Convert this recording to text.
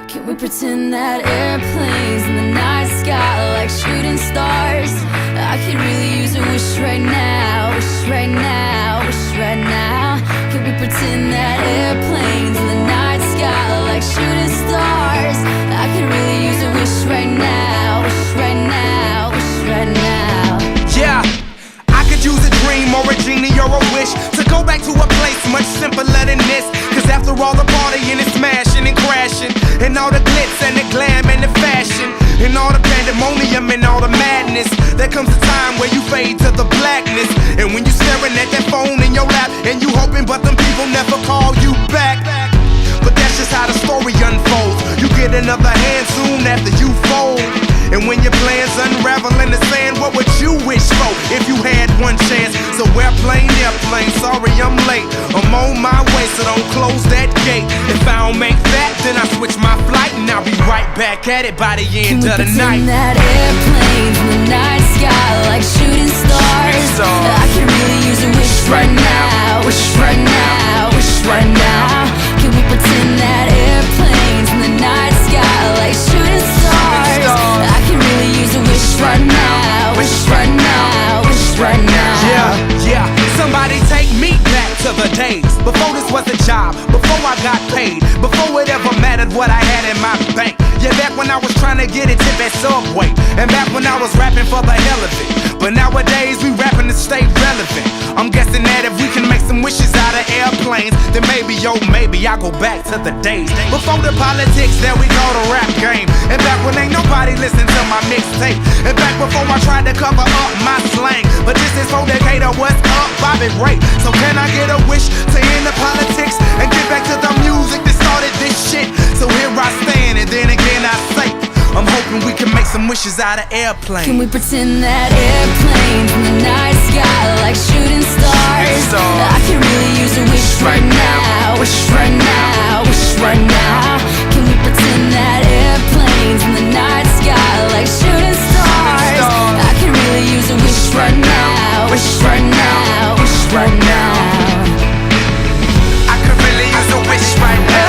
Can we pretend that airplanes in the night sky are like shooting stars? I could really use a wish right now, wish right now, wish right now. Can we pretend that airplanes in the night sky are like shooting stars? I could really use a wish right now, wish right now, wish right now. Yeah, I could use a dream or a genie or a wish to go back to a place much simpler than this. Cause after all the partying and smashing and crashing, and all the glitz and the glam and the fashion, and all the pandemonium and all the madness, there comes a time where you fade to the blackness. And when you staring at that phone in your lap, and you hoping but them people never call you back. But that's just how the story unfolds. You get another hand soon after you fold. And when your plans unravel in the sand, what would you wish for if you had one chance? So airplane, sorry I'm late. I'm on my way, so don't close that gate. If I don't make that, then I switch my flight, and I'll be right back at it by the end of the night. Can we pretend that airplanes in the night sky are like shooting stars? I could really use a wish right now, wish right now, wish right now. Can we pretend that airplanes in the night sky are like shooting stars? I could really use a wish right now, wish right now, wish right now. Yeah, somebody take me back to the days before this was a job, before I got paid, before it ever mattered what I had in my bank. Yeah, back when I was trying to get a tip at Subway, and back when I was rapping for the hell of it. But nowadays we rapping to stay relevant. I'm guessing that if we can make some wishes out of airplanes, then maybe, oh maybe I'll go back to the days before the politics, there we go, the rap game. And back when ain't nobody listen to my mixtape, and back before I tried to cover up my slang. But this is for Decatur, what's up, Bobby Ray? So can I get a wish to end the politics and get back to the music that started this shit? So here I stand, and then again I say, I'm hoping we can make some wishes out of airplanes. Can we pretend that airplanes in the night sky are like shooting stars? I can really use a wish right now, wish right now, wish right now. Can we pretend that airplanes in the night sky are like shooting stars? I can really use a wish right now, wish right now, wish right now. I could really use a wish right now.